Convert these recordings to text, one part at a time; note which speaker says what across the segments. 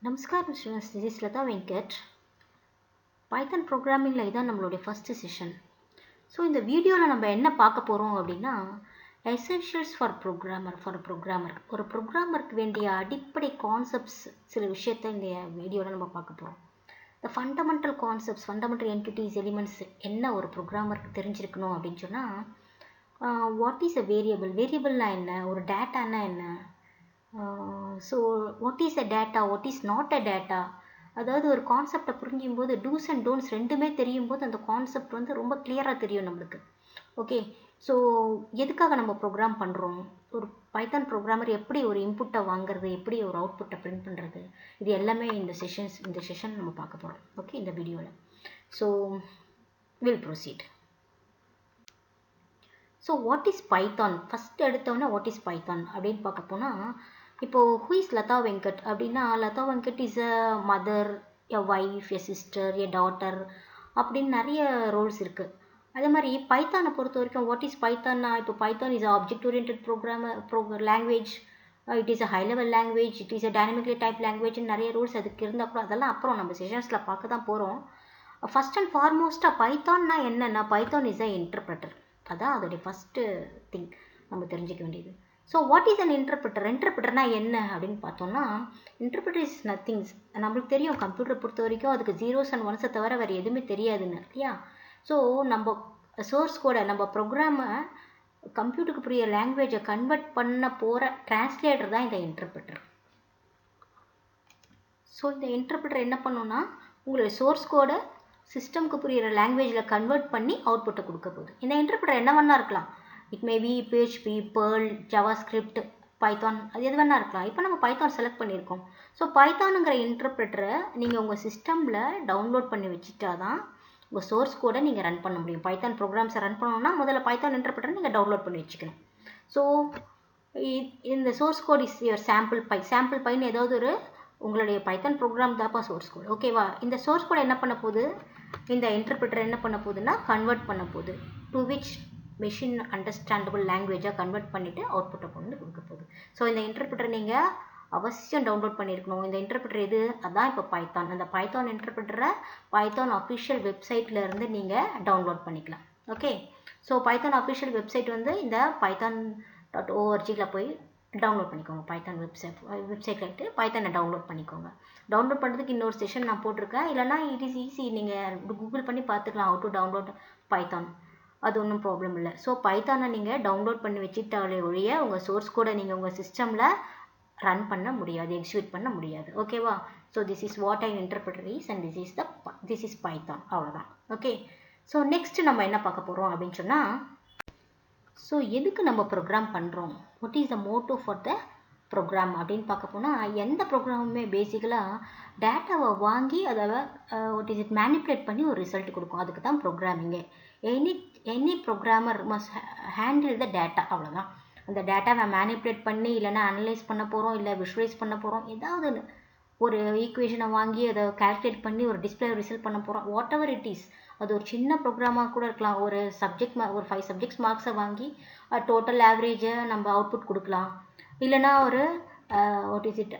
Speaker 1: நமஸ்காரம் students, this is Latha Venkat. Python ப்ரோக்ராமிங்கில் இதான் நம்மளுடைய ஃபஸ்ட்டு செஷன். ஸோ இந்த வீடியோவில் நம்ம என்ன பார்க்க போகிறோம் அப்படின்னா, எசென்ஷியல்ஸ் ஃபார் ப்ரோக்ராமர். ஒரு ப்ரோக்ராமருக்கு வேண்டிய அடிப்படை கான்செப்ட்ஸ் சில விஷயத்த இந்த வீடியோவில் நம்ம பார்க்க போகிறோம். இந்த fundamental concepts, fundamental entities, elements என்ன ஒரு ப்ரோக்ராமருக்கு தெரிஞ்சிருக்கணும் அப்படின்னு சொன்னால், வாட் இஸ் அ வேரியபிள்னா என்ன, ஒரு டேட்டானா என்ன, so what is a data, what is not a data. அதாவது ஒரு கான்செப்டை புரிஞ்சும் போது டூஸ் அண்ட் டோன்ட்ஸ் ரெண்டுமே தெரியும் போது அந்த கான்செப்ட் வந்து ரொம்ப கிளியராக தெரியும் நம்மளுக்கு. ஓகே, ஸோ எதுக்காக நம்ம ப்ரோக்ராம் பண்ணுறோம், ஒரு பைத்தான் ப்ரோக்ராமர் எப்படி ஒரு இன்புட்டை வாங்குறது, எப்படி ஒரு அவுட்புட்டை பிரிண்ட் பண்ணுறது, இது எல்லாமே இந்த செஷன் நம்ம பார்க்க போகிறோம். ஓகே, இந்த வீடியோவில். So will proceed. So what is Python, first எடுத்தோன்னே வாட் இஸ் பைத்தான் அப்படின்னு பார்க்க போனால், இப்போது ஹூ இஸ் லதா வெங்கட் அப்படின்னா, Latha Venkat is a mother, a wife, a sister, a daughter அப்படின்னு நிறைய ரோல்ஸ் இருக்குது. அதே மாதிரி பைத்தானை பொறுத்த வரைக்கும் வாட் இஸ் பைத்தான்னா, இப்போ Python is object orient language, it is a high level language, it is a dynamically type லாங்குவேஜ்னு நிறைய ரூல்ஸ் அதுக்கு இருந்தால் கூட அதெல்லாம் அப்புறம் நம்ம செஷன்ஸில் பார்க்க தான் போகிறோம். ஃபஸ்ட் அண்ட் ஃபார்மோஸ்ட்டாக பைத்தான்னா என்னென்னா, பைத்தான் இஸ் அ இன்டர்பிரட்டர். அதான் அதோடைய ஃபஸ்ட்டு திங் நம்ம தெரிஞ்சிக்க வேண்டியது. ஸோ வாட் இஸ் அன் இன்டர்பிரட்டர்னா என்ன அப்படின்னு பார்த்தோம்னா, இன்டர்பிரட்டர் இஸ் நத்திங்ஸ். நம்மளுக்கு தெரியும் கம்ப்யூட்டர் பொறுத்த வரைக்கும் அதுக்கு ஜீரோஸ் அண்ட் ஒன்ஸை தவிர வேறு எதுவுமே தெரியாதுன்னு இல்லையா. ஸோ நம்ம சோர்ஸ் கோடை, நம்ம ப்ரோக்ராமை கம்ப்யூட்டருக்கு புரிய லாங்குவேஜை கன்வெர்ட் பண்ண போகிற டிரான்ஸ்லேட்டர் தான் இந்த இன்டர்பிரட்டர். ஸோ இந்த இன்டர்பிரட்டர் என்ன பண்ணோன்னா, உங்களுடைய சோர்ஸ் கோடை சிஸ்டம்க்கு புரிகிற லாங்குவேஜில் கன்வெர்ட் பண்ணி அவுட்புட்டை கொடுக்க போகுது. இந்த இன்டர்பிரட்டர் என்ன வேணா இருக்கலாம். It maybe PHP, Perl, JavaScript, Python, அது எது வேணா இருக்கலாம். இப்போ நம்ம பைத்தான் செலக்ட் பண்ணியிருக்கோம். ஸோ பைத்தானுங்கிற இன்டர்பிரட்டரை நீங்கள் உங்கள் சிஸ்டமில் டவுன்லோட் பண்ணி வச்சுட்டா தான் உங்கள் சோர்ஸ் கோடை நீங்கள் ரன் பண்ண முடியும். பைத்தான் ப்ரோக்ராம்ஸை ரன் பண்ணணும்னா முதல்ல பைத்தான் இன்டர்பிரட்டரை நீங்கள் டவுன்லோட் பண்ணி வச்சுக்கணும். ஸோ இந்த source code is your sample பைன்னு ஏதாவது ஒரு உங்களுடைய பைத்தான் ப்ரோக்ராம் தான்ப்பா சோர்ஸ் கோட். ஓகேவா. இந்த சோர்ஸ் கோட் என்ன பண்ண போகுது, இந்த இன்டர்பிரட்டர் என்ன பண்ண போகுதுன்னா கன்வெர்ட் பண்ண போகுது. டு விச் மெஷின் அண்டர்ஸ்டாண்டபிள் லாங்குவேஜாக கன்வெர்ட் பண்ணிவிட்டு அவுட்புட்டை கொண்டு கொடுக்க போகுது. ஸோ இந்த இன்டர்பிரட்டர் நீங்கள் அவசியம் டவுன்லோட் பண்ணியிருக்கணும். இந்த இன்டர்பிரட்டர் எது, அதான் இப்போ பைத்தான். அந்த பைத்தான் இன்டர்பிரட்டரை பைத்தான் அஃபிஷியல் வெப்சைட்டில் இருந்து நீங்கள் டவுன்லோட் பண்ணிக்கலாம். Okay, so Python official website வந்து இந்த python.org போய் டவுன்லோட் பண்ணிக்கோங்க. பைத்தான் வெப்சைட்டில் இட்டு பைத்தானை டவுன்லோட் பண்ணிக்கோங்க. டவுன்லோட் பண்ணுறதுக்கு இன்னொரு செஷன் நான் போட்டிருக்கேன். இல்லைனா இட் இஸ் ஈஸி, நீங்கள் கூகுள் பண்ணி பார்த்துக்கலாம் ஹவு டு டவுன்லோட் பைத்தான். அது ஒன்றும் ப்ராப்ளம் இல்லை. ஸோ பைத்தானை நீங்கள் டவுன்லோட் பண்ணி வச்சுட்டாலே ஒழிய உங்கள் சோர்ஸ் கோடை நீங்கள் உங்கள் சிஸ்டமில் ரன் பண்ண முடியாது, எக்ஸிக்யூட் பண்ண முடியாது. ஓகேவா. So this is what I interpreter is and this is Python. அவ்வளோதான். ஓகே, ஸோ நெக்ஸ்ட் நம்ம என்ன பார்க்க போகிறோம் அப்படின்னு சொன்னால், ஸோ எதுக்கு நம்ம ப்ரோக்ராம் பண்ணுறோம், what is the motive for the program அப்படின்னு பார்க்க போனால், எந்த ப்ரோக்ராமுமே பேசிக்கலாக டேட்டாவை வாங்கி அதை வாட் இஸ் இட் மேனிப்புலேட் பண்ணி ஒரு ரிசல்ட் கொடுக்கும். அதுக்கு தான் ப்ரோக்ராமிங்கே. Any programmer must handle the data. அவ்வளோதான். அந்த டேட்டாவை மேனிப்புலேட் பண்ணி இல்லைனா அனலைஸ் பண்ண போகிறோம், இல்லை விஷுவலைஸ் பண்ண போகிறோம், ஏதாவது ஒரு ஈக்குவேஷனை வாங்கி அதை கால்குலேட் பண்ணி ஒரு டிஸ்பிளே ரிசல்ட் பண்ண போகிறோம். வாட் எவர் இட் இஸ், அது ஒரு சின்ன ப்ரோக்ராமாக கூட இருக்கலாம். ஒரு ஒரு 5 சப்ஜெக்ட்ஸ் மார்க்ஸை வாங்கி டோட்டல் ஆவரேஜை நம்ம அவுட்புட் கொடுக்கலாம். இல்லைனா ஒரு வாட் இஸ் இட்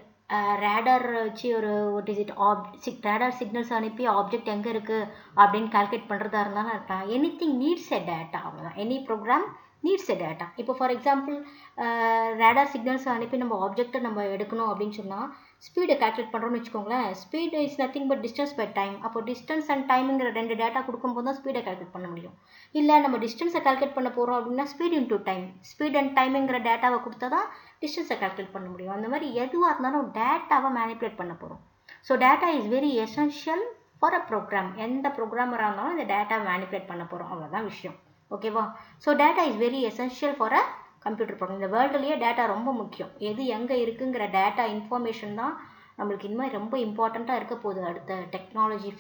Speaker 1: ரேடார் வச்சு ஒரு what is it radar signals அனுப்பி ஆப்ஜெக்ட் எங்கே இருக்குது அப்படின்னு கால்குலேட் பண்ணுறதா இருந்தாலும் இருக்கலாம். Anything needs a data. அவ்வளோதான். Any program needs a data. இப்போ ஃபார் எக்ஸாம்பிள் ரேடார் சிக்னல்ஸ் அனுப்பி நம்ம ஆப்ஜெக்டை நம்ம எடுக்கணும் அப்படின்னு சொன்னால் ஸ்பீடை கால்குலேட் பண்ணுறோம்னு வச்சுக்கோங்களேன். Speed is nothing but distance by time. அப்போ டிஸ்டன்ஸ் அண்ட் டைமுங்கிற 2 டேட்டா கொடுக்கும்போது தான் ஸ்பீடை கால்குலேட் பண்ண முடியும். இல்லை நம்ம டிஸ்டன்ஸை கால்குலேட் பண்ண போகிறோம் அப்படின்னா speed into time, speed and டைமுங்கிற டேட்டாவை கொடுத்தா தான் டிஸ்டன்ஸை கால்குலேட் பண்ண முடியும். அந்த மாதிரி எதுவாக இருந்தாலும் டேட்டாவை மேனிப்புலேட் பண்ண போகிறோம். So data is very essential for a program. எந்த ப்ரோக்ராமராக இருந்தாலும் இந்த டேட்டாவை மேனிப்புலேட் பண்ண போகிறோம். அவ்வளோதான் விஷயம். ஓகேவா. So data is very essential for a computer program. இந்த வேர்ல்டுலேயே டேட்டா ரொம்ப முக்கியம். எது எங்கே இருக்குங்கிற டேட்டா இன்ஃபர்மேஷன் தான் நம்மளுக்கு இனிமேல் ரொம்ப இம்பார்ட்டண்ட்டாக இருக்க போகுது. அடுத்த டெக்னாலஜி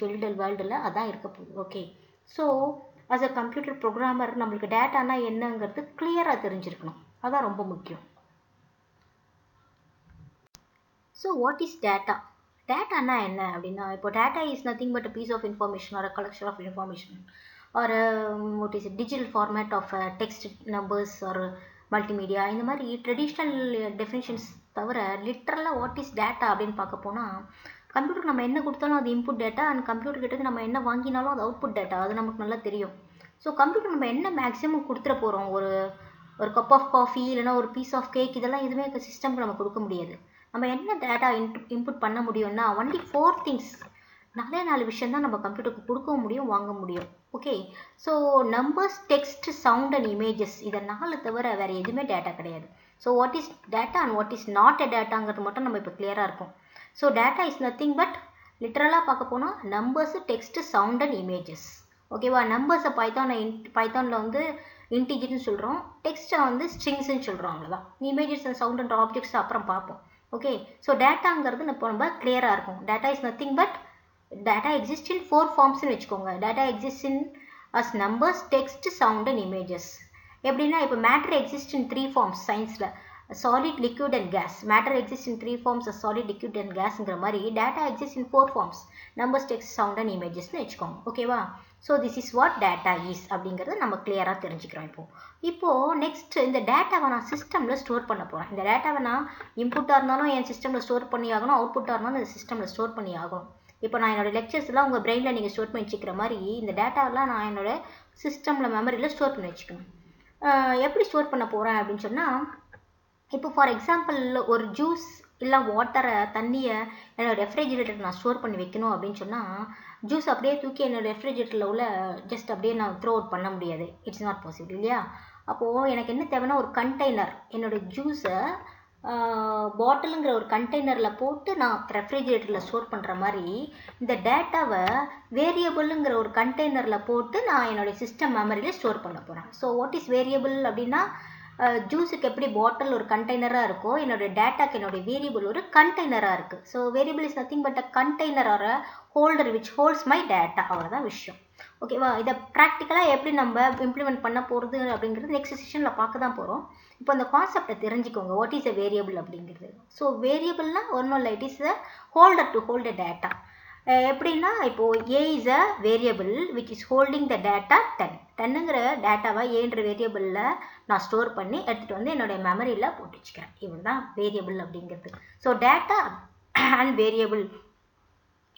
Speaker 1: வேர்ல்டில் அதான் இருக்க போகுது. Okay, so as a computer programmer நம்மளுக்கு டேட்டானா என்னங்கிறது கிளியராக தெரிஞ்சிருக்கணும். அதான் ரொம்ப முக்கியம். ஸோ வாட் இஸ் டேட்டா, டேட்டானா என்ன அப்படின்னா, இப்போ data is nothing but a piece of information or a collection of information or what is digital format of text, numbers or multimedia. இந்த மாதிரி ட்ரெடிஷ்னல் டெஃபினிஷன்ஸ் தவிர லிட்ரலாக வாட் இஸ் டேட்டா அப்படின்னு பார்க்க போனால் கம்ப்யூட்டருக்கு நம்ம என்ன கொடுத்தாலும் அது இன்புட் டேட்டா அண்ட் கம்ப்யூட்டர் கிட்ட நம்ம என்ன வாங்கினாலும் அது அவுட்புட் டேட்டா, அது நமக்கு நல்லா தெரியும். ஸோ கம்ப்யூட்டர் நம்ம என்ன மேக்ஸிமம் கொடுத்துட போகிறோம், ஒரு கப் ஆஃப் காஃபி இல்லைனா ஒரு பீஸ் ஆஃப் கேக், இதெல்லாம் எதுவுமே சிஸ்டம்க்கு நம்ம கொடுக்க முடியாது. நம்ம என்ன டேட்டா இன்புட் பண்ண முடியும்னா ஒன்லி 4 திங்ஸ், 4 விஷயம் தான் நம்ம கம்ப்யூட்டருக்கு கொடுக்கவும் முடியும், வாங்க முடியும். Okay, so numbers, text, sound and images, இதை 4 தவிர வேறு எதுவுமே டேட்டா கிடையாது. So what is data and what is not a டேட்டாங்கிறது மட்டும் நம்ம இப்போ கிளியராக இருக்கும். So data is nothing but லிட்டரலாக பார்க்க போனால் numbers, text, sound and images. ஓகேவா, நம்பர்ஸை பைத்தானில் வந்து இன்டிஜர்னு சொல்கிறோம், டெக்ஸ்ட்டை வந்து ஸ்ட்ரிங்ஸ்ன்னு சொல்கிறோம், அவ்வளோதான். Images and sound and objects அப்புறம் பார்ப்போம். ஓகே, ஸோ டேட்டாங்கிறது இப்போ நம்ம கிளியராக இருக்கும். Data is nothing but data exists in 4 forms னு வெச்சுக்கோங்க. data exists in as numbers, text, sound and images. எப்படின்னா இப்போ matter exists in 3 forms சயின்ஸில், solid, liquid and gas. matter exists in 3 forms as solid, liquid and gasங்கிற மாதிரி data exists in 4 forms, numbers, text, sound and images னு வெச்சுக்கோங்க. ஓகேவா, so this is what data is அப்படிங்கிறது நம்ம கிளியராக தெரிஞ்சுக்கிறோம். இப்போது நெக்ஸ்ட் இந்த டேட்டாவை நான் சிஸ்டமில் ஸ்டோர் பண்ண போகிறேன். இந்த டேட்டாவை நான் இன்புட்டாக இருந்தாலும் என் சிஸ்டமில் ஸ்டோர் பண்ணி ஆகணும், அவுட்புட்டாக இருந்தாலும் இந்த சிஸ்டமில் ஸ்டோர் பண்ணி ஆகணும். இப்போ நான் என்னோடய லெக்சர்ஸ்லாம் உங்கள் பிரெயினில் நீங்கள் ஸ்டோர் பண்ணி வச்சுக்கிற மாதிரி இந்த டேட்டாவெலாம் நான் என்னோடய சிஸ்டமில் மெமரியில் ஸ்டோர் பண்ணி வச்சுக்கணும். எப்படி ஸ்டோர் பண்ண போகிறேன் அப்படின்னு சொன்னால், இப்போ ஃபார் எக்ஸாம்பிள் ஒரு ஜூஸ் இல்லை வாட்டரை, தண்ணியை என்னோடய ரெஃப்ரிஜிரேட்டர் நான் ஸ்டோர் பண்ணி வைக்கணும் அப்படின்னு சொன்னால், ஜூஸ் அப்படியே தூக்கி என்னோடய ரெஃப்ரிஜிரேட்டரில் உள்ள ஜஸ்ட் அப்படியே நான் த்ரோ அவுட் பண்ண முடியாது. இட்ஸ் நாட் பாசிபிள் இல்லையா? அப்போது எனக்கு என்ன தேவைன்னா ஒரு கண்டெய்னர், என்னோடய ஜூஸை பாட்டிலுங்கிற ஒரு கண்டெய்னரில் போட்டு நான் ரெஃப்ரிஜிரேட்டரில் ஸ்டோர் பண்ணுற மாதிரி இந்த டேட்டாவை வேரியபிளுங்கிற ஒரு கண்டெய்னரில் போட்டு நான் என்னுடைய சிஸ்டம் மெமரியில் ஸ்டோர் பண்ண போகிறேன். ஸோ வாட் இஸ் வேரியபிள் அப்படின்னா, ஜூஸுக்கு எப்படி பாட்டில் ஒரு கண்டெய்னராக இருக்கோ, என்னுடைய டேட்டாக்கு என்னுடைய வேரியபிள் ஒரு கண்டெய்னராக இருக்குது. So variable is nothing but a container or a holder which holds my data, அவ்வளோதான் விஷயம். ஓகேவா, இதை ப்ராக்டிக்கலாக எப்படி நம்ம இம்ப்ளிமெண்ட் பண்ண போகிறது அப்படிங்கிறது நெக்ஸ்ட் செஷனில் பார்க்க தான் போகிறோம். இப்போ அந்த கான்செப்டை தெரிஞ்சுக்கோங்க, வாட் இஸ் அ வேரியபிள் அப்படிங்கிறது. ஸோ வேரியபிள்னா ஒன்றும் இல்லை, it is a holder to hold a data. எப்படின்னா இப்போது A is a variable which is holding the data 10. 10ங்கிற டேட்டாவை ஏன்ற வேரியபிளில் நான் ஸ்டோர் பண்ணி எடுத்துகிட்டு வந்து என்னுடைய மெமரியில் போட்டு வச்சுக்கிறேன். இவ்வளோ தான் வேரியபிள் அப்படிங்கிறது. ஸோ டேட்டா அண்ட் வேரியபிள்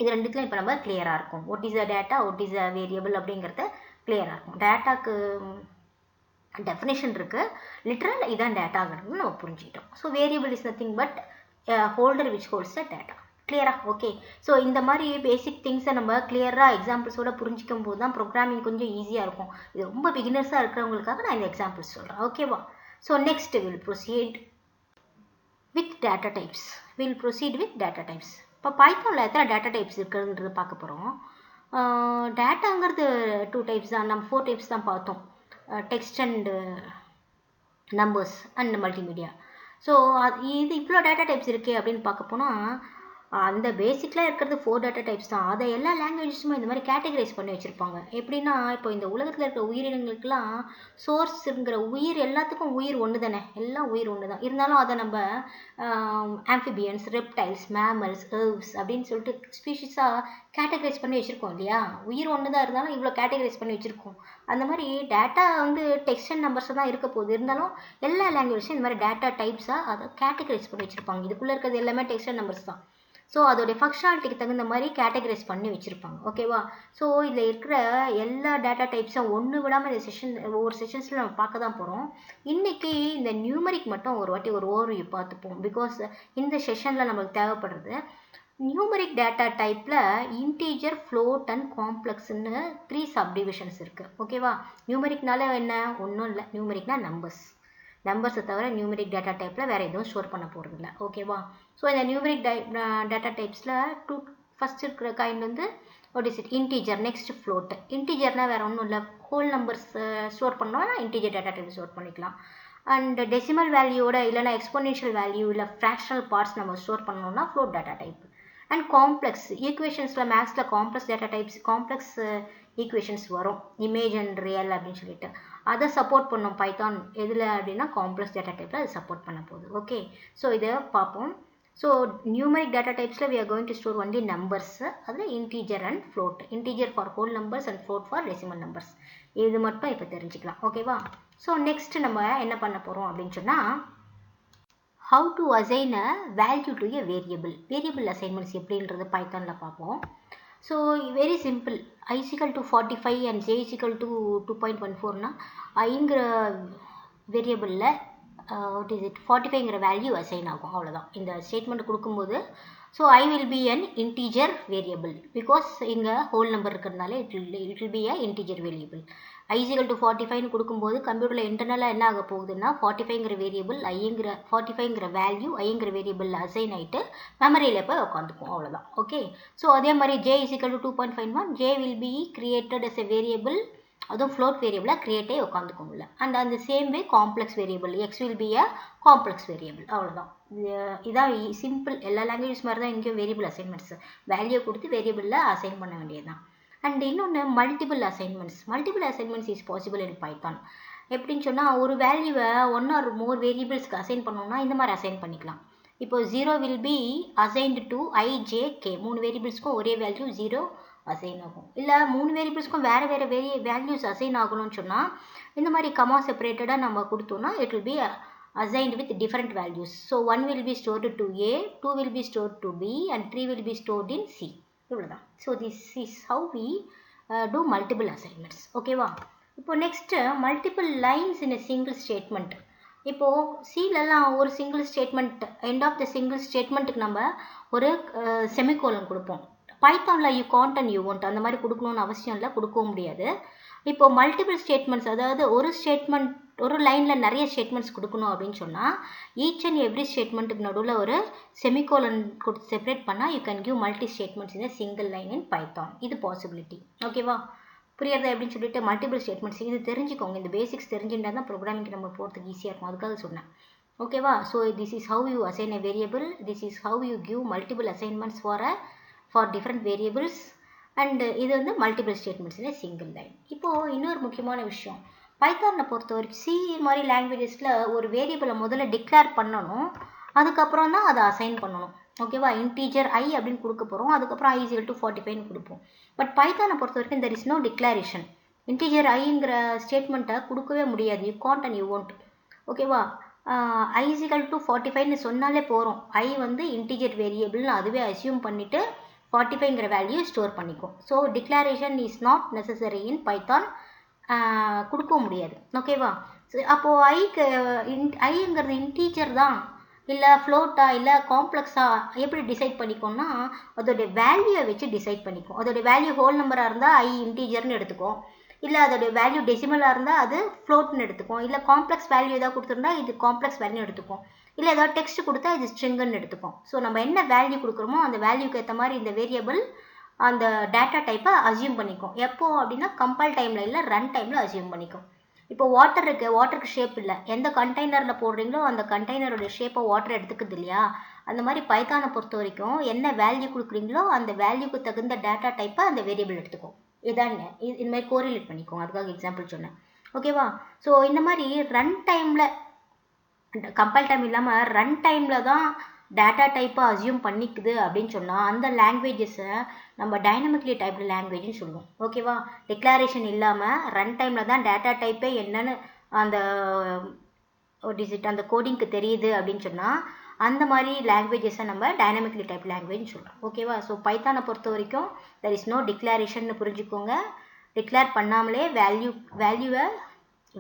Speaker 1: இது ரெண்டுத்துலையும் இப்போ நம்ம கிளியராக இருக்கும். What is a data, what is a variable அப்படிங்கிறத கிளியராக இருக்கும். டேட்டாக்கு டெஃபினேஷன் இருக்குது, லிட்ரல் இதான் டேட்டாங்கிறது நம்ம புரிஞ்சுக்கிட்டோம். So variable is nothing but holder which holds the data. கிளியரா? ஓகே, ஸோ இந்த மாதிரி பேசிக் திங்ஸை நம்ம கிளியராக எக்ஸாம்பிள்ஸோட புரிஞ்சிக்கும் போது தான் ப்ரோக்ராமிங் கொஞ்சம் ஈஸியாக இருக்கும். இது ரொம்ப பிகினர்ஸாக இருக்கிறவங்களுக்காக நான் இந்த எக்ஸாம்பிள்ஸ் சொல்கிறேன். ஓகேவா, so next will proceed with data types. இப்போ பைத்தானில் எத்தனை டேட்டா டைப்ஸ் இருக்குதுன்றது பார்க்க போகிறோம். டேட்டாங்கிறது 2 டைப்ஸ் தான், நம்ம 4 டைப்ஸ் தான் பார்த்தோம். Text and numbers and multimedia. So இது இவ்வளோ டேட்டா டைப்ஸ் இருக்கே அப்படின்னு பார்க்க போனால், அந்த பேசிக்கில் இருக்கிறது 4 டேட்டா டைப்ஸ் தான். அதை எல்லா லாங்குவேஜஸுமே இந்த மாதிரி கேட்டகரைஸ் பண்ணி வச்சுருப்பாங்க. எப்படின்னா இப்போ இந்த உலகத்தில் இருக்கிற உயிரினங்களுக்கெல்லாம் சோர்ஸுங்கிற உயிர், எல்லாத்துக்கும் உயிர் ஒன்று தானே, எல்லாம் உயிர் ஒன்று தான். இருந்தாலும் அதை நம்ம ஆம்ஃபிபியன்ஸ், ரெப்டைல்ஸ், மேமல்ஸ், ஹெர்ப்ஸ் அப்படின்னு சொல்லிட்டு ஸ்பீஷீஸாக கேட்டகரைஸ் பண்ணி வச்சுருக்கோம் இல்லையா? உயிர் ஒன்று தான் இருந்தாலும் இவ்வளோ கேட்டகரைஸ் பண்ணி வச்சுருக்கோம். அந்த மாதிரி டேட்டா வந்து டெக்ஸ்ட் அண்ட் நம்பர்ஸாக தான் இருக்க போகுது. இருந்தாலும் எல்லா லாங்குவேஜும் இந்த மாதிரி டேட்டா டைப்ஸாக அதை கேட்டகரைஸ் பண்ணி வச்சுருப்பாங்க. இதுக்குள்ளே இருக்கிறது எல்லாமே டெக்ஸ்ட் அண்ட் நம்பர்ஸ் தான். ஸோ அதோடைய ஃபங்க்ஷனாலிட்டிக்கு தகுந்த மாதிரி கேட்டகரைஸ் பண்ணி வச்சுருப்பாங்க. ஓகேவா, ஸோ இதில் இருக்கிற எல்லா டேட்டா டைப்ஸும் ஒன்று விடாமல் இந்த ஒவ்வொரு செஷன்ஸில் நம்ம பார்க்க தான் போகிறோம். இன்றைக்கி இந்த நியூமரிக் மட்டும் ஒரு வாட்டி ஒரு ஓவர்வியூ பார்த்துப்போம். பிகாஸ் இந்த செஷனில் நம்மளுக்கு தேவைப்படுறது நியூமரிக் டேட்டா டைப்பில் இன்டீஜர், ஃப்ளோட் அண்ட் காம்ப்ளெக்ஸ்ன்னு 3 சப்டிவிஷன்ஸ் இருக்குது. ஓகேவா, நியூமரிக்னால என்ன, ஒன்றும் இல்லை, நியூமரிக்னா நம்பர்ஸை தவிர நியூமரிக் டேட்டா டைப்பில் வேறு எதுவும் ஸ்டோர் பண்ண போகிறது இல்லை. ஓகேவா, ஸோ இந்த நியூமரிக் டேட்டா டைப்ஸில் ஃபஸ்ட் இருக்கிற கைண்ட் வந்து what is it, integer, next float. இன்டீஜர்னால் வேறு ஒன்றும் இல்லை, ஹோல் நம்பர்ஸ் ஸ்டோர் பண்ணோம்னா இன்டீஜர் டேட்டா டைப் ஸ்டோர் பண்ணிக்கலாம். அண்ட் டெசிமல் வேல்யூவோட இல்லைனா எக்ஸ்போனென்ஷியல் வேல்யூ இல்லை ஃப்ராக்ஷனல் பார்ட்ஸ் நம்ம ஸ்டோர் பண்ணோம்னா float data type. And complex ஈக்குவேஷன்ஸில் மேக்ஸில் complex data types, complex equations வரும், இமேஜ் அண்ட் ரியல் அப்படின்னு சொல்லிட்டு அதை சப்போர்ட் பண்ணும் பைத்தான். எதில் அப்படின்னா காம்ப்ளெக்ஸ் டேட்டா டைப்பில் அது சப்போர்ட் பண்ண போகுது. ஓகே, ஸோ இதை பார்ப்போம். ஸோ நியூமரிக் டேட்டா டைப்ஸில் we are going to store only numbers. அதில் integer and float, integer for whole numbers and float for decimal numbers. இது மட்டும் இப்போ தெரிஞ்சுக்கலாம். ஓகேவா, ஸோ நெக்ஸ்ட் நம்ம என்ன பண்ண போகிறோம் அப்படின்னு சொன்னால், how to assign a value to a variable assignments எப்படின்றது பைத்தானில் பார்ப்போம். So very simple. I is equal to 45 and j is equal to 2.14னா ஐங்கிற வேரியபிளில் வாட் இஸ் இட் 45ங்கிற வேல்யூ அசைன் ஆகும். அவ்வளோதான் இந்த ஸ்டேட்மெண்ட் கொடுக்கும்போது. So I will be an integer variable because இங்கே ஹோல் நம்பர் இருக்கிறதுனால it will be a integer variable. I is equal to 45னு கொடுக்கும்போது கம்ப்யூட்டரில் இன்டர்னலாக என்ன ஆக போகுதுன்னா 45ங்கிற வேரியபிள் 45ங்கிற வேல்யூ ஐங்கிற வேரியபிளில் அசைன் ஆகிட்டு மெமரியில் போய் உட்காந்துக்கும். அவ்வளோதான். ஓகே. ஸோ அதே மாதிரி j is equal to 2.51 j will be created as a variable, அதுவும் ஃப்ளோட் வேரியபிளாக க்ரியேட்டே உட்காந்துக்கும் இல்லை. அண்ட் அந்த same way complex variable x will be a complex variable. அவ்வளோதான். இதான் சிம்பிள். எல்லா லாங்குவேஜஸ் மாதிரி தான் இங்கேயும் வேரியபிள் அசைன்மெண்ட்ஸ் வேல்யூ கொடுத்து வேரியபிளில் அசைன் பண்ண வேண்டியது தான். அண்ட் இன்னொன்று multiple assignments is possible in Python. எப்படின்னு சொன்னால் ஒரு வேல்யூவை ஒன் ஆர் மோர் வேரியபிள்ஸ்க்கு அசைன் பண்ணோம்னா இந்த மாதிரி அசைன் பண்ணிக்கலாம். இப்போ 0 will be assigned to I, J, K. 3 வேரியபிள்ஸ்க்கும் ஒரே வேல்யூ 0 அசைன் ஆகும். இல்லை 3 வேரியபிள்ஸ்க்கும் வேறு வேல்யூஸ் அசைன் ஆகணும்னு சொன்னால் இந்த மாதிரி கமா செப்பரேட்டடாக நம்ம கொடுத்தோம்னா it will be assigned with different values. So 1 will be stored to A, 2 will be stored to B and 3 will be stored in C. இவ்வளோதான். So this is how we do multiple assignments. ஓகேவா? இப்போ next multiple lines in a single statement. இப்போது சீலெல்லாம் ஒரு single statement end of the single ஸ்டேட்மெண்ட்டுக்கு நம்ம ஒரு semicolon கொடுப்போம். பைத்தானில் you can't and you want அந்த மாதிரி கொடுக்கணும்னு அவசியம் இல்லை, கொடுக்கவும் முடியாது. இப்போ மல்டிபிள் ஸ்டேட்மெண்ட்ஸ், அதாவது ஒரு லைனில் நிறைய ஸ்டேட்மெண்ட்ஸ் கொடுக்கணும் அப்படின்னு சொன்னால் ஈச் அண்ட் எவ்ரி ஸ்டேட்மெண்ட்டுக்கு நடுவில் ஒரு செமிகோலன் கொடுத்து செப்பரேட் பண்ணால் you can give multi statements in single line in Python. இது பாசிபிலிட்டி. ஓகேவா? புரியுறதா எப்படின்னு சொல்லிட்டு மல்டிபிள் ஸ்டேட்மெண்ட்ஸ் இது தெரிஞ்சுக்கோங்க. இந்த பேசிக்ஸ் தெரிஞ்சுட்டா தான் ப்ரோக்ராமிங் நம்ம போகிறதுக்கு ஈஸியாக இருக்கும். அதுக்காக சொன்னேன். ஓகேவா? So this is how you assign a variable. This is how you give multiple assignments for different variables. And இது வந்து மல்டிபிள் ஸ்டேட்மெண்ட்ஸ் இன் சிங்கிள் லைன். இப்போது இன்னொரு முக்கியமான விஷயம், பைத்தானை பொறுத்த வரைக்கும் சி மாதிரி லாங்குவேஜஸில் ஒரு வேரியபிளை முதல்ல டிக்ளேர் பண்ணணும், அதுக்கப்புறம் தான் அதை அசைன் பண்ணணும். ஓகேவா? இன்டீஜர் ஐ அப்படின்னு கொடுக்க போகிறோம், அதுக்கப்புறம் I is equal to 45ன்னு கொடுப்போம். பட் பைத்தானை பொறுத்த வரைக்கும் there is no declaration. Integer ஐங்கிற ஸ்டேட்மெண்ட்டை கொடுக்கவே முடியாது. You can't and you want. ஓகேவா? I is equal to 45ன்னு சொன்னாலே போகிறோம். ஐ வந்து இன்டீஜர் வேரியபிள்னு அதுவே அசியூம் பண்ணிவிட்டு 45ங்கிற வேல்யூ ஸ்டோர் பண்ணிக்கும். So declaration is not necessary in Python. கொடுக்கவும் முடியாது. ஓகேவா? அப்போது ஐங்கிறது இன்டீஜர் தான் இல்லை ஃப்ளோட்டா இல்லை காம்ப்ளெக்ஸா எப்படி டிசைட் பண்ணிக்கோன்னா அதோடைய வேல்யூவை வச்சு டிசைட் பண்ணிக்கும். அதோடைய வேல்யூ ஹோல் நம்பராக இருந்தால் ஐ இன்டீஜர்னு எடுத்துக்கும், இல்லை அதோடைய வேல்யூ டெசிமலாக இருந்தால் அது ஃப்ளோட்னு எடுத்துக்கும், இல்லை காம்ப்ளெக்ஸ் வேல்யூ ஏதாவது கொடுத்துருந்தா இது காம்ப்ளெக்ஸ் வேல்யூ எடுத்துக்கும், இல்லை ஏதாவது டெக்ஸ்ட் கொடுத்தா இது ஸ்ட்ரிங்குன்னு எடுத்துக்கும். ஸோ நம்ம என்ன வேல்யூ கொடுக்குறோமோ அந்த வேல்யூக்கு ஏற்ற மாதிரி இந்த வேரியபிள் அந்த டேட்டா டைப்பை அசியூம் பண்ணிக்கும். எப்போ அப்படின்னா கம்பைல் டைமில் இல்லை ரன் டைமில் அசியூம் பண்ணிக்கும். இப்போ வாட்டர் இருக்குது, வாட்டருக்கு ஷேப் இல்லை, எந்த கண்டெய்னரில் போடுறீங்களோ அந்த கண்டெய்னரோட ஷேப்பை வாட்டர் எடுத்துக்குது இல்லையா? அந்த மாதிரி பைத்தானை பொறுத்த வரைக்கும் என்ன வேல்யூ கொடுக்குறீங்களோ அந்த வேல்யூக்கு தகுந்த டேட்டா டைப்பை அந்த வேரியபிள் எடுத்துக்கும். இதாங்க இந்த மாதிரி கோரிலேட் பண்ணிக்கும். அதுக்காக எக்ஸாம்பிள் சொன்னேன். ஓகேவா? ஸோ இந்த மாதிரி ரன் டைமில் கம்பைல் டைம் இல்லாமல் ரன் டைமில் தான் டேட்டா டைப்பை அசியூம் பண்ணிக்குது அப்படின்னு சொன்னால் அந்த லாங்குவேஜஸை நம்ம டைனமிக்லி டைப்டு லாங்குவேஜ்னு சொல்லுவோம். ஓகேவா? டிக்ளரேஷன் இல்லாமல் ரன் டைமில் தான் டேட்டா டைப்பே என்னன்னு அந்த அந்த கோடிங்க்கு தெரியுது அப்படின்னு சொன்னால் அந்த மாதிரி லாங்குவேஜஸை நம்ம டைனமிக்லி டைப் லாங்குவேஜ்னு சொல்கிறோம். ஓகேவா? ஸோ பைத்தானை பொறுத்த வரைக்கும் தெர் இஸ் நோ டிக்ளரேஷன் புரிஞ்சுக்கோங்க. டிக்ளேர் பண்ணாமலே வேல்யூவை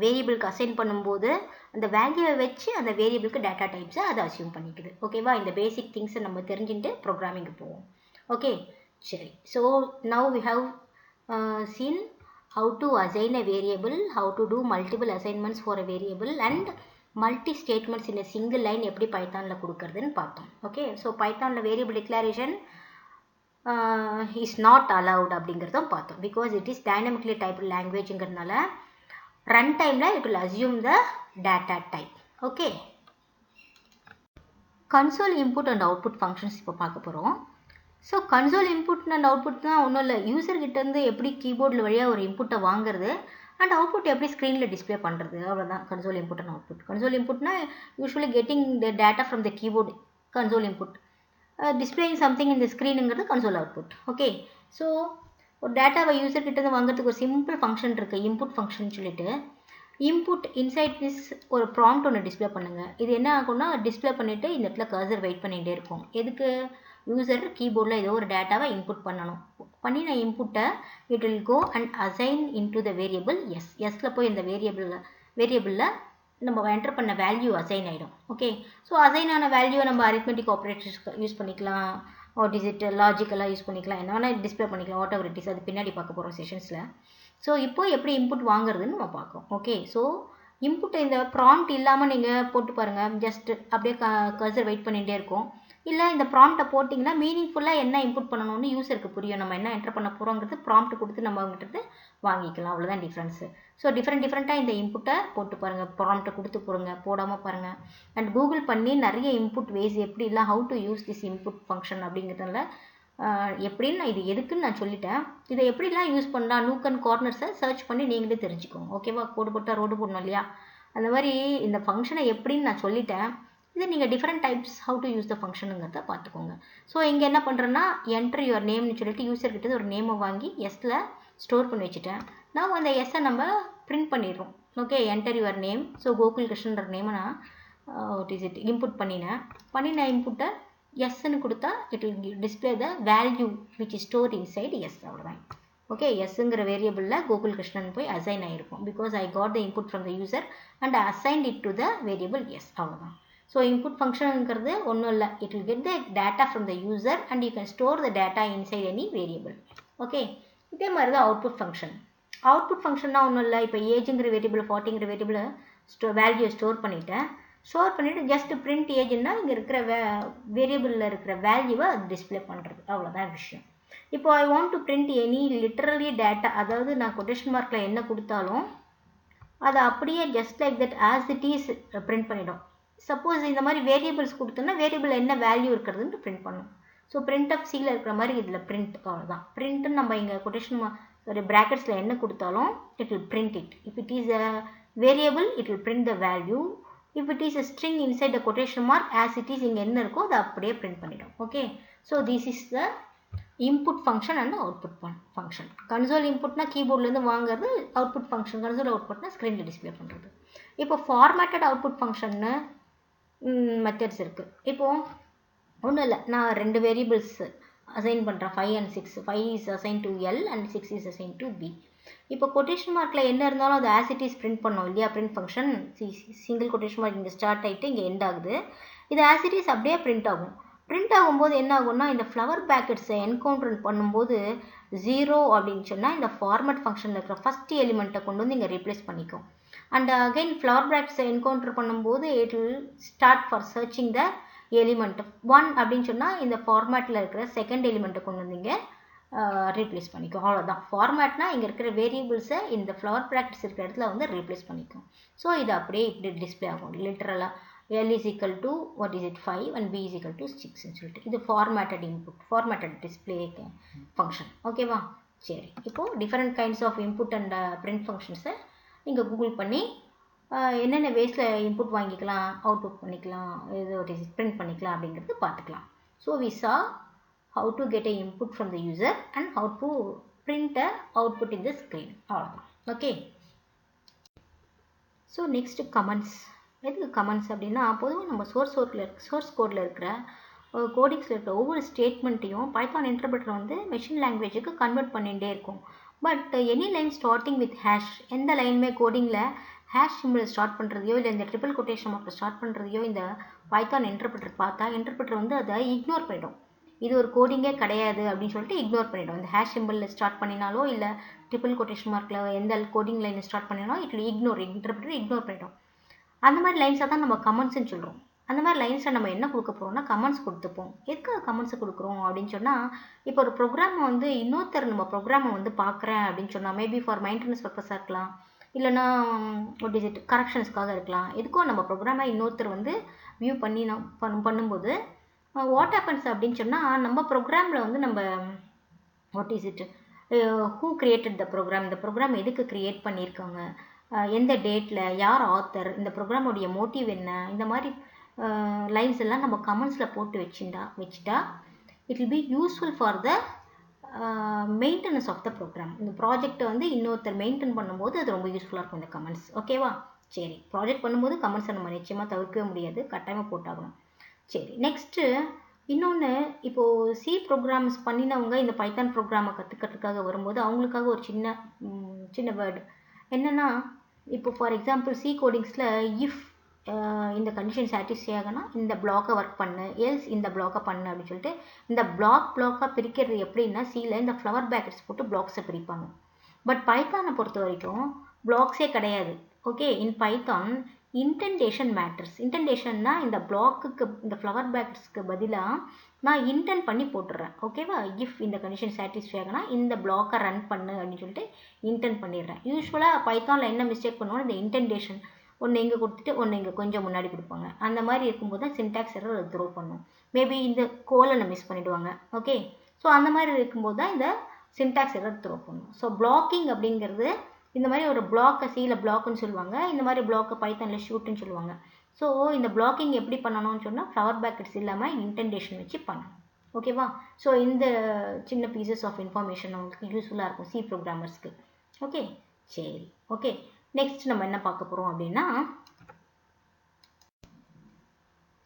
Speaker 1: வேரியபிளுக்கு அசைன் பண்ணும்போது அந்த வேல்யூவை வச்சு அந்த வேரியபிளுக்கு டேட்டா டைப்ஸை அதை அசியூம் பண்ணிக்குது. ஓகேவா? இந்த பேசிக் திங்ஸை நம்ம தெரிஞ்சுட்டு ப்ரோக்ராமிங்கு போவோம். ஓகே, சரி. So now we have seen how to assign a variable, how to do multiple assignments for a variable and multi statements in a single line எப்படி பைத்தானில் கொடுக்கறதுன்னு பார்த்தோம். ஓகே, ஸோ பைத்தானில் variable declaration is not allowed அப்படிங்கிறதும் பார்த்தோம். Because it is dynamically type லாங்குவேஜுங்கிறதுனால run டைமில் it will assume the data type. Okay, console input and output functions இப்போ பார்க்க போகிறோம். So console input and output தான் ஒன்றும் இல்லை, யூசர்கிட்டேருந்து எப்படி கீபோர்டில் வழியாக ஒரு இன்புட்டை வாங்குறது அண்ட் அவுட்புட் எப்படி ஸ்க்ரீனில் டிஸ்பிளே பண்ணுறது, அவ்வளோதான் console input and output. Console இன்புட்னா usually getting the data from the keyboard console input, displaying something இந்த ஸ்க்ரீனுங்கிறது கன்சோல் அவுட்புட். ஓகே, ஸோ ஒரு டேட்டாவை யூசர்கிட்டேருந்து வாங்குறதுக்கு ஒரு சிம்பிள் ஃபங்க்ஷன் இருக்குது, இன்புட் ஃபங்க்ஷன் சொல்லிட்டு. இன்புட் இன்சைட் திஸ் ஒரு ப்ராம்ப்ட் ஒன்று டிஸ்பிளே பண்ணுங்கள். இது என்ன ஆகும்னா டிஸ்பிளே பண்ணிவிட்டு இந்த இடத்துல கர்சர் வெயிட் பண்ணிகிட்டே இருக்கும். எதுக்கு? யூசர் கீபோர்டில் ஏதோ ஒரு டேட்டாவை இன்புட் பண்ணணும். பண்ணின இன்புட்டை it will go and assign into the variable S. எஸ்ஸில் போய் இந்த வேரியபிளில் நம்ம என்டர் பண்ண வேல்யூ அசைன் ஆகிடும். ஓகே, ஸோ அசைன் ஆன வேல்யூவை நம்ம அரித்மெட்டிக் ஆப்ரேட்டர்ஸ்க்கு யூஸ் பண்ணிக்கலாம், வாட் இஸ் இட் லாஜிக்கலாக யூஸ் பண்ணிக்கலாம், என்ன வேணால் டிஸ்பிளே பண்ணிக்கலாம், வாட் எவர் இட் இஸ். அது பின்னாடி பார்க்க போகிறோம் செஷன்ஸில். ஸோ இப்போ எப்படி இன்புட் வாங்குறதுன்னு நம்ம பார்க்குறோம். ஓகே, ஸோ இன்புட்டை இந்த ப்ராம்ப்ட் இல்லாமல் நீங்கள் போட்டு பாருங்கள். ஜஸ்ட் அப்படியே கர்சர் வெயிட் பண்ணிகிட்டே இருக்கும். இல்லை இந்த ப்ராம்ப்டை போட்டிங்கன்னா மீனிங்ஃபுல்லாக என்ன இன்புட் பண்ணணும்னு யூஸருக்கு புரியும். நம்ம என்ன என்டர் பண்ண போகிறோங்கிறது ப்ராம்ப்ட் கொடுத்து நம்ம அவங்ககிட்ட வாங்கிக்கலாம். அவ்வளோதான் டிஃப்ரென்ஸு. ஸோ டிஃப்ரெண்ட்டாக இந்த இன்புட்டை போட்டு பாருங்கள். ப்ராம்ப்டை கொடுத்து போடாமல் பாருங்கள். அண்ட் கூகுள் பண்ணி நிறைய இன்புட் வேஸ் எப்படி இல்லை how to use this input function அப்படிங்கிறதுனால எப்படின்னு நான் இது எதுக்குன்னு நான் சொல்லிட்டேன். இதை எப்படிலாம் யூஸ் பண்ணலாம் நூக் அண்ட் கார்னர்ஸை சர்ச் பண்ணி நீங்களே தெரிஞ்சுக்கோங்க. ஓகேவா? கோடு போட்டால் ரோடு போடணும் இல்லையா? அந்த மாதிரி இந்த ஃபங்க்ஷனை எப்படின்னு நான் சொல்லிட்டேன். இது நீங்கள் different types how to use the ஃபங்க்ஷனுங்கிறத பார்த்துக்கோங்க. ஸோ இங்கே என்ன பண்ணுறேன்னா என்டர் யுவர் நேம்னு சொல்லிட்டு யூசர்கிட்ட ஒரு நேமை வாங்கி எஸ்ஸில் ஸ்டோர் பண்ணி வச்சுட்டேன். நான் அந்த எஸ்ஸை நம்ம பிரிண்ட் பண்ணிடுறோம். Okay, enter your name. So Gokul கிருஷ்ணன்ற நேமை நான் வாட் இஸ் இட் இன்புட் பண்ணின இன்புட்டை எஸ்ன்னு கொடுத்தா it will display the value which is store inside S. அவ்வளோதான். ஓகே, எஸ்ஸுங்கிற வேரியபிளில் கோகுல் கிருஷ்ணன் போய் அசைன் ஆகிருக்கும். Because I got the input from the user and assigned it to the variable S. அவ்வளோதான். ஸோ இன்புட் ஃபங்க்ஷனுங்கிறது ஒன்றும் இல்லை. It will get the data from the user and you can store the data inside any variable. Okay, இதே மாதிரி தான் output function. Output ஃபங்க்ஷன்னா ஒன்றும் இல்லை. இப்போ ஏஜுங்கிற வேரியபிள் 40ங்கிற வேரியபிளை வேல்யூ ஸ்டோர் பண்ணிவிட்டு ஜஸ்ட் பிரிண்ட் ஏஜ்னா இங்கே இருக்கிற வேரியபிளில் இருக்கிற வேல்யூவை அது டிஸ்பிளே பண்ணுறது. அவ்வளோதான் விஷயம். இப்போ I want to print any literally data, அதாவது நான் கொட்டேஷன் மார்க்கில் என்ன கொடுத்தாலும் அதை அப்படியே just like that as it is print பண்ணிடும். சப்போஸ் இந்த மாதிரி வேரியபிள்ஸ் கொடுத்தோன்னா வேரியபிள் என்ன வேல்யூ இருக்கிறதுன்னு பிரிண்ட் பண்ணும். ஸோ பிரிண்ட் ஆஃப் சியில் இருக்கிற மாதிரி இதில் பிரிண்ட். அவ்வளோதான். பிரிண்ட்டுன்னு நம்ம இங்கே கொட்டேஷன் ப்ராக்கெட்ஸில் என்ன கொடுத்தாலும் it will print it. If it is a variable it will print the value. If it is a string inside the quotation mark as it is இங்கே என்ன இருக்கோ அதை அப்படியே print பண்ணிடும். Okay, so this is the input function and output function. Console இன்புட்னா கீபோர்ட்லேருந்து வாங்குறது, output function console அவுட்புட்னா ஸ்க்ரீனில் டிஸ்பிளே பண்ணுறது. இப்போ ஃபார்மேட்டட் அவுட்புட் ஃபங்க்ஷன்னு மெத்தட்ஸ் இருக்குது. இப்போது ஒன்றும் இல்லை, நான் 2 வேரியபிள்ஸ் அசைன் பண்ணுறேன், 5 and 6. 5 is assigned to L and 6 is assigned to B. இப்போ கொட்டேஷன் மார்க்கில் என்ன இருந்தாலும் அது ஆஸ் இட் இஸ் பிரிண்ட் பண்ணோம் இல்லையா? Print function single quotation mark இங்கே ஸ்டார்ட் ஆகிட்டு இங்கே எண்ட் ஆகுது. இது ஆஸ் இட் இஸ் அப்படியே பிரிண்ட் ஆகும். பிரிண்ட் ஆகும்போது என்ன ஆகும்னா இந்த ஃப்ளவர் பேக்கெட்ஸை என்கவுண்டர் பண்ணும்போது 0 அப்படின்னு சொன்னால் இந்த ஃபார்மேட் ஃபங்க்ஷனில் இருக்கிற ஃபஸ்ட் எலிமெண்ட்டை கொண்டு வந்து இங்கே ரீப்ளேஸ் பண்ணிக்கும். அண்ட் அகைன் ஃப்ளவர் பேக்கெட்ஸை என்கவுண்டர் பண்ணும்போது it will start for searching the element 1 அப்படின்னு சொன்னால் இந்த ஃபார்மேட்டில் இருக்கிற செகண்ட் எலிமெண்ட்டை கொண்டு வந்தீங்க ரீப்ளேஸ் பண்ணிக்கும். அவ்வளோதான். ஃபார்மேட்னா இங்கே இருக்கிற வேரியபிள்ஸை இந்த ஃப்ளவர் ப்ராக்கெட்ஸ் இருக்கிற இடத்துல வந்து ரீப்ளேஸ் பண்ணிக்கும். ஸோ இது அப்படியே இப்படி டிஸ்பிளே ஆகும். லிட்டரலாக L is equal to what is it 5 and B is equal to 6ன்னு சொல்லிட்டு இது formatted input, formatted display function. ஓகேவா? சரி, இப்போது different kinds of input and print ஃபங்க்ஷன்ஸை நீங்கள் கூகுள் பண்ணி என்னென்ன வேஸில் இன்புட் வாங்கிக்கலாம், அவுட்புட் பண்ணிக்கலாம், இது பிரிண்ட் பண்ணிக்கலாம் அப்படிங்கிறது பார்த்துக்கலாம். So we saw how to get a input from the user and how to print a output in the screen. அவ்வளோதான். Okay, so next comments. எதுக்கு கமெண்ட்ஸ் அப்படின்னா பொதுவாக நம்ம சோர்ஸ் கோடில் இருக்கிற கோடிங்ஸில் இருக்கிற ஒவ்வொரு ஸ்டேட்மெண்ட்டையும் பைத்தான் இன்டர்பிரட்டர் வந்து மெஷின் லாங்குவேஜுக்கு கன்வெர்ட் பண்ணிகிட்டே இருக்கும். But any line starting with hash, எந்த லைனுமே கோடிங்கில் ஹேஷ் சிம்பிள் ஸ்டார்ட் பண்ணுறதையோ இல்லை இந்த ட்ரிபிள் கொட்டேஷன் மார்க் ஸ்டார்ட் பண்ணுறதையோ இந்த பைத்தான் இன்டர்பிரட்டர் பார்த்தா இன்டர்பிரட்டர் வந்து அதை இக்னோர் பண்ணிடும். இது ஒரு கோடிங்கே கிடையாது அப்படின்னு சொல்லிட்டு இக்னோர் பண்ணிடும். இந்த ஹேஷ் சிம்பிளில் ஸ்டார்ட் பண்ணினாலோ இல்லை ட்ரிபிள் கொட்டேஷன் மார்க்கில் எந்த கோடிங் லைன் ஸ்டார்ட் பண்ணினாலும் இட் இன்டர்பிரட்டர் இக்னோர் பண்ணிடும். அந்த மாதிரி லைன்ஸை தான் நம்ம கமெண்ட்ஸ்ன்னு சொல்கிறோம். அந்த மாதிரி லைன்ஸில் நம்ம என்ன கொடுக்க போகிறோம்னா கமெண்ட்ஸ் கொடுத்துப்போம். எதுக்காக கமெண்ட்ஸை கொடுக்குறோம் அப்படின்னு சொன்னால், இப்போ ஒரு ப்ரோக்ராமை வந்து இன்னொருத்தர் நம்ம ப்ரோக்ராமை வந்து பார்க்குறேன் அப்படின்னு சொன்னால் மேபி ஃபார் மெயின்டெனன்ஸ் பர்பஸாக இருக்கலாம், இல்லைனா வாட் இஸ் இட் கரெக்ஷன்ஸ்க்காக இருக்கலாம். எதுக்கோ நம்ம ப்ரோக்ராமை இன்னொருத்தர் வந்து வியூ பண்ணி பண்ணும்போது வாட் ஹேப்பன்ஸ் அப்படின்னு சொன்னால் நம்ம ப்ரோக்ராமில் வந்து நம்ம what is it who created the program, இந்த ப்ரோக்ராம் எதுக்கு க்ரியேட் பண்ணியிருக்காங்க, எந்த டேட்டில், யார் ஆத்தர், இந்த ப்ரோக்ராமுடைய மோட்டிவ் என்ன, இந்த மாதிரி லைன்ஸ் எல்லாம் நம்ம கமெண்ட்ஸில் போட்டு வச்சுட்டா it will be useful for the maintenance of the program. இந்த ப்ராஜெக்ட்டை வந்து இன்னொருத்தர் மெயின்டைன் பண்ணும்போது அது ரொம்ப யூஸ்ஃபுல்லாக இருக்கும் இந்த கமெண்ட்ஸ். ஓகேவா? சரி, ப்ராஜெக்ட் பண்ணும்போது கமெண்ட்ஸை நம்ம நிச்சயமாக தவிர்க்கவே முடியாது, கட்டாயமாக போட்டாகணும். சரி, நெக்ஸ்ட்டு இன்னொன்று, இப்போது சி ப்ரோக்ராம்ஸ் பண்ணினவங்க இந்த பைத்தான் ப்ரோக்ராமை கற்றுக்கிறதுக்காக வரும்போது அவங்களுக்காக ஒரு சின்ன வேர்டு என்னென்னா, இப்போ ஃபார் எக்ஸாம்பிள் சி கோடிங்ஸில் இஃப் இந்த கண்டிஷன் சாட்டிஸ்ஃபை ஆகனா இந்த பிளாக்கை ஒர்க் பண்ணு, எல்ஸ் இந்த பிளாக்கை பண்ணு அப்படின்னு சொல்லிட்டு இந்த பிளாக்காக பிரிக்கிறது எப்படின்னா, சியில் இந்த ஃப்ளவர் பேக்கெட்ஸ் போட்டு பிளாக்ஸை பிரிப்பாங்க. பட் பைத்தானை பொறுத்த வரைக்கும் பிளாக்ஸே கிடையாது. Okay, in Python indentation matters. இன்டென்டேஷன்னா இந்த பிளாக்குக்கு இந்த ஃப்ளவர் பேக்கெட்ஸ்க்கு பதிலாக நான் இன்டென்ட் பண்ணி போட்டுடுறேன். ஓகேவா? இஃப் இந்த கண்டிஷன் சாட்டிஸ்ஃபை ஆகனா இந்த பிளாக்கை ரன் பண்ணு அப்படின்னு சொல்லிட்டு இன்டென்ட் பண்ணிடுறேன். யூஸ்வலாக பைத்தானில் என்ன மிஸ்டேக் பண்ணுவோம், இந்த இன்டென்டேஷன் ஒன்று இங்கே கொடுத்துட்டு ஒன்று இங்கே கொஞ்சம் முன்னாடி கொடுப்பாங்க. அந்த மாதிரி இருக்கும்போது தான் சின்டாக்ஸ் எரர் அது த்ரோ பண்ணும். மேபி இந்த கோலனை மிஸ் பண்ணிவிடுவாங்க. ஓகே, ஸோ அந்த மாதிரி இருக்கும்போது தான் இந்த சின்டாக்ஸ் எரர் த்ரோ பண்ணும். ஸோ பிளாக்கிங் அப்படிங்கிறது இந்த மாதிரி ஒரு பிளாக்கை சியில் பிளாக்குன்னு சொல்லுவாங்க, இந்த மாதிரி பிளாக்கை பைத்தானில் ஷூட்டுன்னு சொல்லுவாங்க. ஸோ இந்த பிளாக்கிங் எப்படி பண்ணணும்னு சொன்னால் ஃப்ளவர் பேக்கெட்ஸ் இல்லாமல் இன்டென்டேஷன் வச்சு பண்ணணும். ஓகேவா? ஸோ இந்த சின்ன பீசஸ் ஆஃப் இன்ஃபர்மேஷன் உங்களுக்கு யூஸ்ஃபுல்லாக இருக்கும் சி ப்ரோக்ராமர்ஸ்க்கு. ஓகே, சரி. ஓகே, நெக்ஸ்ட் நம்ம என்ன பார்க்க போகிறோம் அப்படின்னா,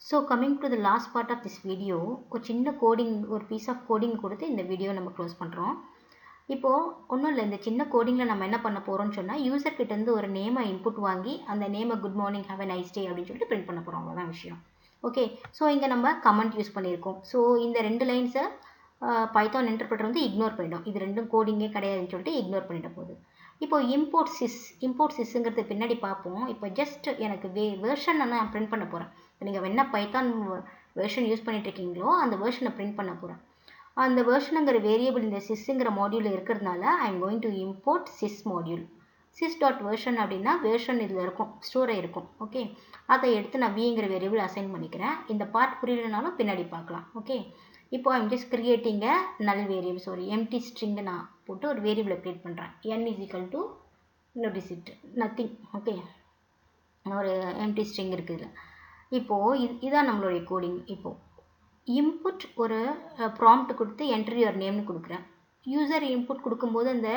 Speaker 1: so coming to the last part of this video, ஒரு சின்ன கோடிங், ஒரு பீஸ் ஆஃப் கோடிங் கொடுத்து இந்த வீடியோ நம்ம க்ளோஸ் பண்ணுறோம். இப்போது ஒன்றும் இல்லை, இந்த சின்ன கோடிங்கில் நம்ம என்ன பண்ண போகிறோம்னு சொன்னால், யூசர்கிட்டேருந்து ஒரு நேமை இன்புட் வாங்கி அந்த நேமை good morning have a nice day அப்படின்னு சொல்லிட்டு பிரிண்ட் பண்ண போகிறோம். அவ்வளோதான் விஷயம். ஓகே, ஸோ இங்கே நம்ம கமெண்ட் யூஸ் பண்ணியிருக்கோம். ஸோ இந்த 2 லைன்ஸை பைத்தான் இன்டர்பிரட்டர் வந்து இக்னோர் பண்ணிடும். இது ரெண்டும் கோடிங்கே கிடையாதுன்னு சொல்லிட்டு இக்னோர் பண்ணிட போகுது. இப்போ இம்போர்ட் சிஸ்ங்கிறது பின்னாடி பார்ப்போம். இப்போ ஜஸ்ட் எனக்கு வேர்ஷன் நான் பிரிண்ட் பண்ண போகிறேன். நீங்கள் என்ன பைத்தான் வேர்ஷன் யூஸ் பண்ணிட்டு இருக்கீங்களோ அந்த வேர்ஷனை பிரிண்ட் பண்ண போகிறேன். அந்த வேர்ஷனுங்கிற வேரியபிள் இந்த சிஸ்ங்கிற மாடியூலில் இருக்கிறதுனால I am going to import sis module. Sis dot version அப்படின்னா வேர்ஷன் இதில் இருக்கும், ஸ்டோர் ஆகிருக்கும். ஓகே, அதை எடுத்து நான் விங்கிற வேரியபிள் அசைன் பண்ணிக்கிறேன். இந்த பார்ட் புரியலனாலும் பின்னாடி பார்க்கலாம். ஓகே, இப்போ ஐம் ஜஸ்ட் கிரியேட்டிங் அ நல் வேரியபிள், சாரி எம்டி ஸ்ட்ரிங் நான் போட்டு ஒரு வேரியபிளை கிரியேட் பண்ணுறேன். n is equal to notice nothing. Okay, ஒரு எம்டி ஸ்ட்ரிங் இருக்குது. இப்போது இதான் நம்மளுடைய கோடிங். இப்போது இன்புட் ஒரு ப்ராம்ப்ட் கொடுத்து என்ட்ரி யுவர் நேம்னு கொடுக்குறேன். யூசர் இன்புட் கொடுக்கும்போது அந்த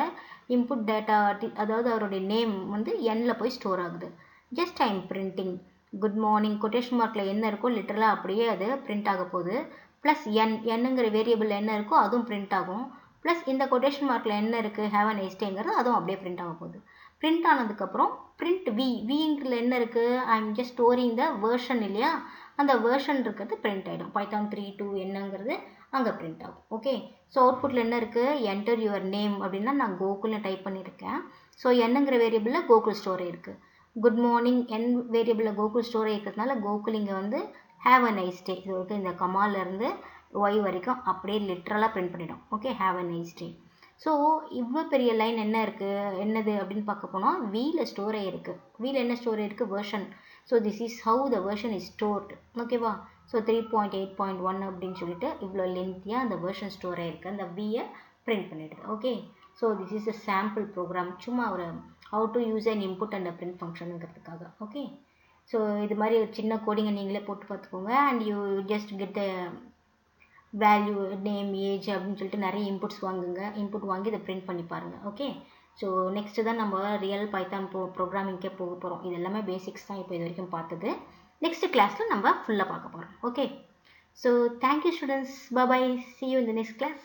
Speaker 1: இன்புட் டேட்டா, அதாவது அவருடைய நேம் வந்து எண்ணில் போய் ஸ்டோர் ஆகுது. Just I'm printing good morning quotation மார்க்கில் என்ன இருக்கோ லிட்டரலாக அப்படியே அது பிரிண்ட் ஆக போகுது. ப்ளஸ் என்னங்கிற வேரியபிள் என்ன இருக்கோ அதுவும் பிரிண்ட் ஆகும். ப்ளஸ் இந்த கொட்டேஷன் மார்க்கில் என்ன இருக்குது ஹேவ் அ நைஸ் டேங்கிறது அதுவும் அப்படியே பிரிண்ட் ஆக போகுது. பிரிண்ட் ஆனதுக்கப்புறம் பிரிண்ட் விங்கில் என்ன இருக்குது, I am just storing the version இல்லையா, அந்த வேர்ஷன் இருக்கிறது பிரிண்ட் ஆகிடும். பைத்தான் 3.2 என்னங்கிறது அங்கே பிரிண்ட் ஆகும். ஓகே, ஸோ அவுட்புட்டில் என்ன இருக்குது, என்டர் யுவர் நேம் அப்படின்னா நான் கோகுல்னு டைப் பண்ணியிருக்கேன். ஸோ என்னங்கிற வேரியபிளில் கோகுல் ஸ்டோரே இருக்குது. குட் மார்னிங் என் வேரியபிளில் கோகுல் ஸ்டோரே இருக்கிறதுனால கோகுல் இங்கே வந்து ஹேவ் அ நைஸ் டே, இது வரைக்கும் இந்த கமாலேருந்து ஒய் வரைக்கும் அப்படியே லிட்ரலாக பிரிண்ட் பண்ணிடும். Okay, have a nice day. So இவ்வளோ பெரிய லைன் என்ன இருக்குது, என்னது அப்படின்னு பார்க்க போனால் வியில் ஸ்டோர் ஆகிருக்கு. வியில் என்ன ஸ்டோர் ஆகிருக்கு, version. So this is how the version is stored. ஓகேவா? ஸோ 3.8.1 அப்படின்னு சொல்லிட்டு இவ்வளோ லென்த்தியாக அந்த வேர்ஷன் ஸ்டோர் ஆகிருக்கு, அந்த வியை பிரிண்ட் பண்ணிடுது. Okay, so this is a sample program, சும்மா ஒரு how to use and input and print ஃபங்க்ஷனுங்கிறதுக்காக. ஓகே, ஸோ இது மாதிரி ஒரு சின்ன கோடிங்கை நீங்களே போட்டு பார்த்துக்கோங்க. And you just get the value, name, age அப்படின்னு சொல்லிட்டு நிறைய இன்புட்ஸ் வாங்குங்க. இன்புட் வாங்கி இதை பிரிண்ட் பண்ணி பாருங்கள். ஓகே, ஸோ நெக்ஸ்ட்டு தான் நம்ம ரியல் பைத்தான் ப்ரோக்ராமிங்கே போக போகிறோம். இது எல்லாமே பேசிக்ஸ் தான் இப்போ இது வரைக்கும் பார்த்தது. நெக்ஸ்ட் கிளாஸில் நம்ம ஃபுல்லாக பார்க்க போகிறோம். Okay, so thank you students, bye bye, see you in the next class.